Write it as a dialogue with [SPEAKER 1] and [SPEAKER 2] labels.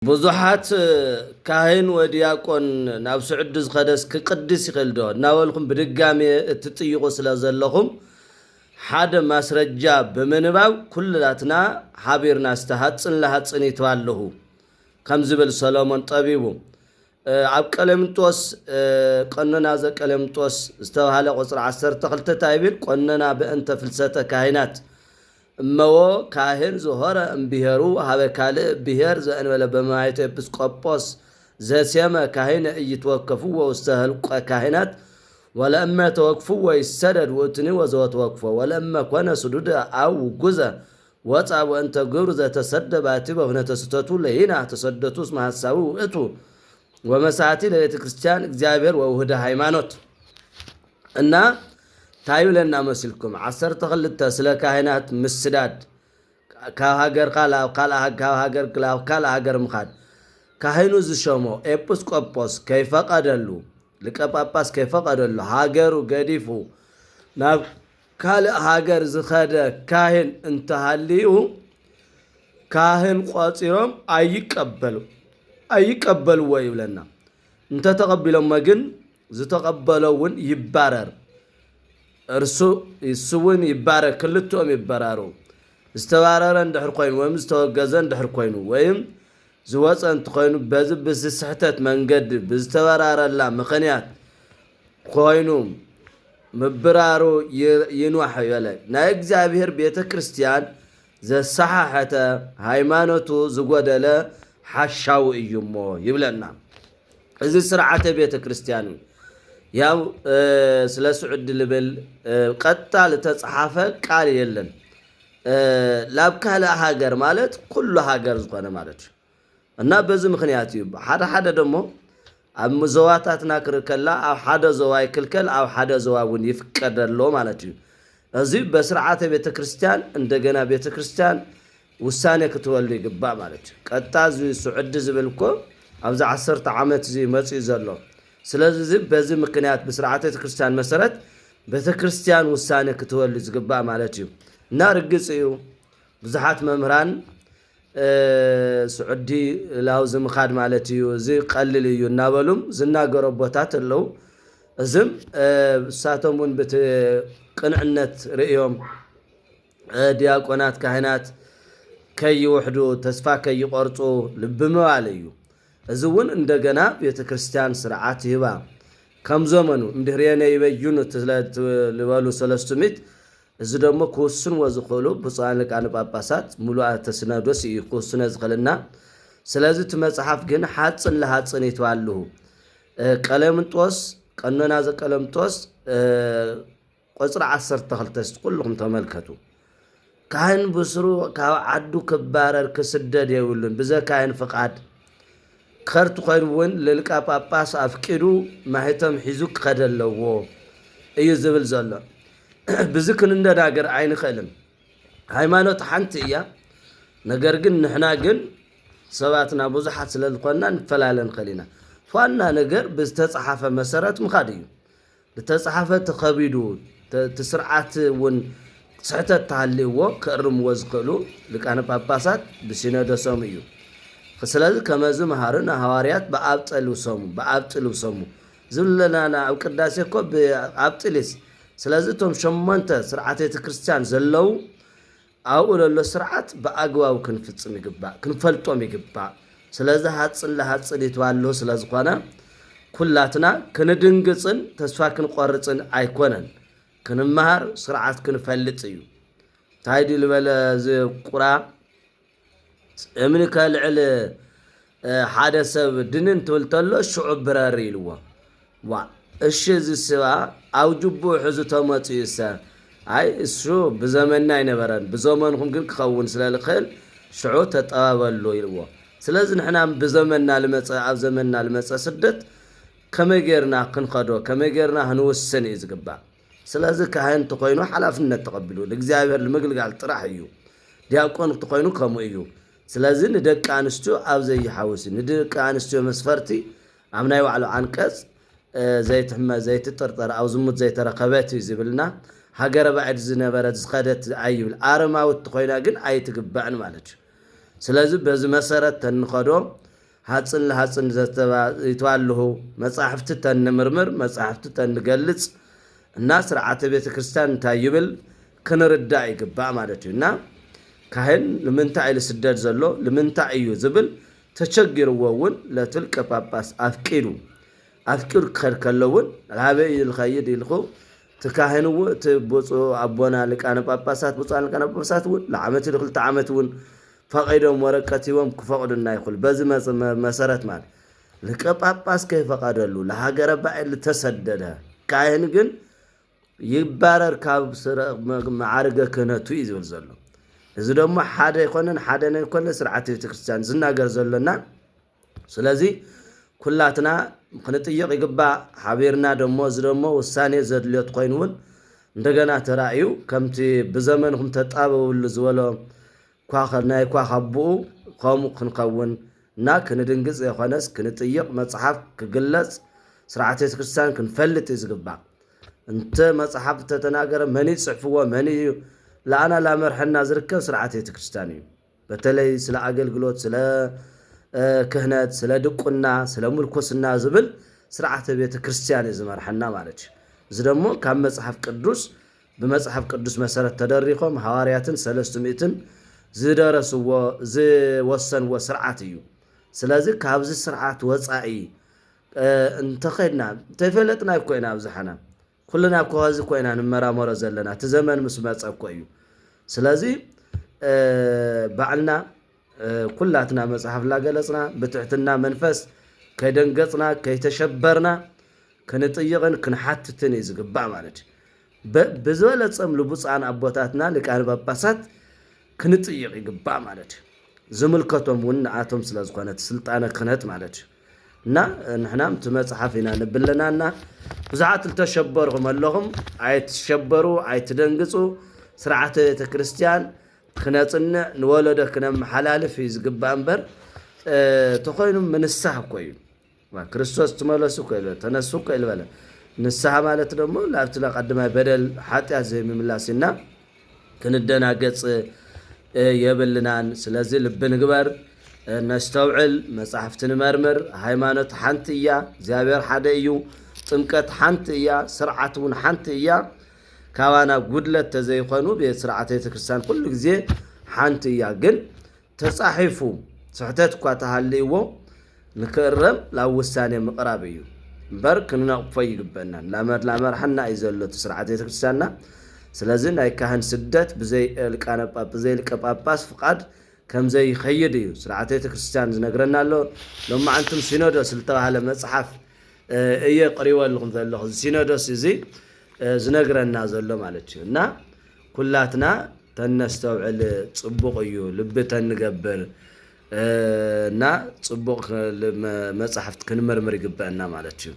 [SPEAKER 1] ብዙሓት ካህን ወዲያቆን ናብ ስዑድ ዝኸደስ ክቅድስ ይኽእል ዶ እናበልኩም ብድጋሚ እትጥይቁ ስለ ዘለኹም ሓደ ማስረጃ ብምንባብ ኩላትና ሓቢርና ዝተሃፅን ለሃፅን ይተዋለሁ ከም ዝብል ሰሎሞን ጠቢቡ ኣብ ቀለምንጦስ ቀኖና ዘቀለምንጦስ ዝተባሃለ ቁፅሪ 12 ታይብል ቀኖና በእንተ ፍልሰተ ካህናት እመዎ ካህን ዝሆረ እምብሄሩ ሃበ ካልእ ብሄር ዘእንበለ በማየት ኤጲስቆጶስ ዘሴመ ካህን እይትወከፉ ውስተ ህልቆ ካህናት ወለእመ ተወክፉ ይሰደድ ውእትኒ ወዘወተወክፎ ወለእመ ኮነ ስዱድ አው ጉዘ ወፃ ወእንተ ግብሩ ዘተሰደባቲ በሁነተ ስተቱ ለይና ተሰደቱስ ማሐሳቡ ውእቱ ወመሳቲ ለቤተ ክርስቲያን እግዚአብሔር ወውህደ ሃይማኖት እና ታዩለና መስልኩም 12 ስለ ካህናት ምስዳድ ካሃገር ካላሃገር ምኻድ ካህኑ ዝሾሞ ኤጲስቆጶስ ከይፈቀደሉ ሊቀ ጳጳስ ከይፈቀደሉ ሃገሩ ገዲፉ ናብ ካልእ ሃገር ዝኸደ ካህን እንተሃልዩ ካህን ቆፂሮም አይቀበልዎ ይብለና እንተ ተቀቢሎም ግን ዝተቀበለውን ይባረር እርሱውን ይባረር ክልቶም ይባረሩ ዝተባረረ እንድሕር ኮይኑ ወይም ዝተወገዘ እንድሕር ኮይኑ ወይም ዝወፀ እንትኮይኑ በዚ ብስሕተት መንገድ ብዝተባረረላ ምኽንያት ኮይኑ ምብራሩ ይንዋሕ ይበለ ናይ እግዚአብሔር ቤተ ክርስቲያን ዘሰሓሐተ ሃይማኖቱ ዝጎደለ ሓሻው እዩሞ ይብለና እዚ ስርዓተ ቤተ ክርስቲያን ያው ስለ ስዑድ ልብል ቀጣል ተጻሐፈ ቃል የለን ላብ ካልእ ሃገር ማለት ኩሉ ሃገር ዝኾነ ማለት እና በዚ ምኽንያት እዩ ሓደ ደሞ ኣብ ዘዋታትና ክርከላ ኣብ ሓደ ዘዋ ይክልከል ኣብ ሓደ ዘዋ እውን ይፍቀደሎ ማለት እዩ እዚ በስርዓተ ቤተ ክርስቲያን እንደገና ቤተ ክርስቲያን ውሳኔ ክትወሉ ይግባእ ማለት እዩ ቀጣ ስዑድ ዝብልኮ ኣብዚ 10 ዓመት እዚ መጽኡ ዘሎ ስለዚህ በዚህ ምክንያት በስርዓተ ክርስቲያን መሰረት ቤተክርስቲያን ውሳኔ ክትወል ዝግባእ ማለት እዩ እና ርግጽ እዩ ብዙሓት መምህራን ስዑዲ ላው ዝምኻድ ማለት እዩ እዚ ቀልል እዩ እናበሉም ዝናገሩ ቦታት ኣለው እዝም ሳቶሙን ቅንዕነት ርእዮም ዲያቆናት ካህናት ከይውሕዱ ተስፋ ከይቆርጹ ልብመዋል እዩ እዝውን እንደገና ቤተ ክርስቲያን ስርዓት ይባ ከም ዘመኑ እንድህርየነ ይበዩኑ ልበሉ ሰለስቱ ምዕት እዚ ደሞ ክውስን ወዝኽእሉ ብፁዓን ሊቃነ ጳጳሳት ሙሉእ ተስነዶስ እዩ ክውስነ ዝኽእልና ስለዚህ ትመጽሓፍ ግን ሓፅን ለሓፅን ይተዋልሁ ቀለምንጦስ ቀኖና ዘቀለምንጦስ ቁፅሪ 12 ኩልኩም ተመልከቱ ካህን ብስሩ ካብ ዓዱ ክባረር ክስደድ የብሉን ብዘካህን ፍቃድ ከርቱ ኮይኑውን ለሊቀ ጳጳስ አፍቂዱ ማህተም ሒዙ ከደለዎ እዩ ዝብል ዘሎ ብዝክን እንደናገር አይንኸልም ሃይማኖት ሓንቲ እያ ነገር ግን ንሕና ግን ሰባትና ብዙሓት ስለዝኾንና ንፈላለን ኸሊና ዋና ነገር ብዝተጻሐፈ መሰረት ምኻድ እዩ ዝተጻሐፈ ተኸቢዱ ተስርዓት እውን ስሕተት ተሃልይዎ ከርምዎ ዝኽእሉ ሊቃነ ጳጳሳት ብሲኖዶሶም እዩ ስለዚህ ከመዝ መሃርና ሐዋርያት በአብጥሉ ሰሙ ዝለናና ኣብ ቅዳሴ እኮ በአብጥልስ ስለዚህ ቶም ሸሞንተ ስርዓተ ክርስቲያን ዘለው ኣብኡ ለሎ ስርዓት በአግባቡ ክንፍጽም ይግባእ ክንፈልጦም ይግባእ ስለዚህ ሓፅን ለሓፅን ይተዋለሁ ስለዝኾነ ኩላትና ክንድንግጽን ተስፋ ክንቆርጽን ኣይኮነን ክንመሃር ስርዓት ክንፈልጥ እዩ ታይዲ ልበለ ዝቁራ እምኒ ከልዕል ሓደ ሰብ ድንን ትብልተሎ ሽዑ ብረር ኢልዎ እሺ ዝስባ ኣብ ጅቡ ሕዙ ተመጽዩሰ ኣይ እሱ ብዘመንና ይነበረን ብዘመንኩም ግን ክኸውን ስለልኽእል ሽዑ ተጠባበሉ ኢልዎ ስለዚህ ንሕና ብዘመንና ልመጸ ኣብ ዘመንና ልመጸ ስደት ከመይ ጌርና ክንኸዶ ከመይ ጌርና ክንውስን እዩ ዝግባእ ስለዚህ ካህን ተኮይኑ ሓላፍነት ተቀቢሉ ለእግዚአብሔር ንምግልጋል ጥራሕ እዩ ዲያቆን ተኮይኑ ከምኡ እዩ ስለዚህ ንደቂ አንስትዮ ኣብ ዘይሓውስ ንደቂ አንስትዮ መስፈርቲ ኣብ ናይ ባዕሉ አንቀጽ ዘይትጥርጠር ኣብ ዝሙት ዘይተረኸበት ዝብልና ሃገረ ባዕድ ዝነበረት ዝኸደት ኣይብል ኣረማውት ኮይና ግን ኣይትግባዕን ማለት እዩ ስለዚህ በዚ መሰረት ተንኸዶ حاصل لحاصل يتوالله مصاحفت تنمرمر مصاحفت تنገልጽ እና ስርዓተ ቤተ ክርስቲያን ታይብል ከነረዳ ይገባ ማለት ነው። ካህን ለምንታይ ለስደድ ዘሎ ለምንታይ እዩ ዝብል ተቸግርዎውን ለትልቀ ጳጳስ አፍቂሩ ከልከለውን ላበይ ልኸይድ ይልኹ ተካህንዎ ተቦጾ አቦና ለቃነ ጳጳሳት ቦጻን ለቃነ ጳጳሳት ለዓመት ለክልተ ዓመት ፈቀዶም ወረቀቲዎም ክፈቅዱና ይኹል በዚህ መሰረት ማለት ለቀ ጳጳስ ከይፈቀደሉ ለሀገረ ባዕል ተሰደደ ካህን ግን ይባረር ካብ ማዕረገ ክህነቱ ይዝብል ዘሎ እዚ ደሞ ሓደ ይኮነን ሓደ ናይ ኮነ ስርዓተ ቤተ ክርስቲያን ዝናገር ዘሎና ስለዚ ኩላትና ክንጥይቅ ይግባ ሓቢርና ደሞ እዚ ደሞ ውሳኔ ዘድልዮት ኮይኑን እንደገና ተራእዩ ከምቲ ብዘመንኩም ተጣበውሉ ዝበሎ ኳኸናይ ኳኸብኡ ከም ክንከውን እና ክንድንግጽ የኾነስ ክንጥይቅ መጽሐፍ ክግለጽ ስርዓተ ቤተ ክርስቲያን ክንፈልጥ ይዝግባ እንተ መጽሐፍ ተተናገረ መን ይጽሕፍዎ መን ለአና ላመርሐና ዝርከብ ስርዓተ ቤተ ክርስቲያን እዩ በተለይ ስለ አገልግሎት ስለ ክህነት ስለ ድቁና ስለ ምልኮስና ዝብል ስርዓተ ቤተ ክርስቲያን ይዝመርሐና ማለት እዚ ደሞ ካብ መጽሐፍ ቅዱስ በመጽሐፍ ቅዱስ መሰረት ተደሪኾም ሐዋርያትን ሰለስቱ ምእትን ዝደረስዎ ዝወሰንዎ ስርዓት እዩ ስለዚህ ካብዚ ስርዓት ወጻኢ እንተኸድና ተፈለጥና ኮይና ኣብዛሓና ኩልና ኮዚ ኮይና ንመራመሮ ዘለና ተዘመን ምስ መጸቆ እዩ ስለዚህ ባዕልና ኩላትና መጽሐፍ ላገለጽና በትሕትና መንፈስ ከደንገጽና ከይተሸበርና ክንጥይቅን ክንሓትትን ይዝግባ ማለት በዘለጸም ልቡጻን አቦታትና ሊቃነ ጳጳሳት ክንጥይቅ ይግባ ማለት ዝምልከቶም ወንአቶም ስለዝኾነ ስልጣነ ክህነት ማለት እና ንሕናም ተመጽሐፊና ንብለናና ብዙሓት ተሸበሩም ኣለኹም ኣይትሸበሩ ኣይትደንግጹ ስርዓተ ቤተ ክርስቲያን ክነጽንዕ ንወለደ ክነመሓላልፍ ይዝግባ እምበር ተኾይኑም ንስሐ ኮዩ ክርስቶስ ተመለሱ ኮዩ ተነሱ ኮዩ በለ ንስሐ ማለት ደሞ ላብቲ ለቀድማይ በደል ኃጢአት ዘይምምላስና ክንደናገጽ የብልናን ስለዚህ ልብ ንግበር ነስተውዕል መጽሐፍትን መርምር ሃይማኖት ሓንቲያ እግዚአብሔር ሓደ እዩ ጥምቀት ሓንቲያ ስርዓቱን ሓንቲያ ካዋና ጉድለት ተዘይኾኑ በስርዓተ ቤተ ክርስቲያን ሁሉ ጊዜ ሓንቲያ ግን ተጻሒፉ ስሕተት እኳ ተሃልይዎ ንክረም ላብ ውሳኔ ምቕራብ እዩ እምበር ክንነቕፎ ይግበና ላመርሐና እዩ ዘሎ ስርዓተ ቤተ ክርስቲያንና ስለዚህ ናይ ካህን ስደት ብዘይ ልቀ ጳጳስ ፍቃድ ከምዘይ ይኸይድ እዩ ስርዓተ ቤተ ክርስቲያን ዝነግረና ኣሎ ሎማ አንቱም ሲኖዶስ ዝተባሃለ መጽሐፍ እየ ቀሪወልኩም ዘለኹ ሲኖዶስ እዚ ዝነግረና ዘሎ ማለት እዩ እና ኩላትና ተነስተውዕል ጽቡቕ እዩ ልብ ተንገብር እና ጽቡቕ መጽሐፍት ክንመርምር ይግባና ማለት እዩ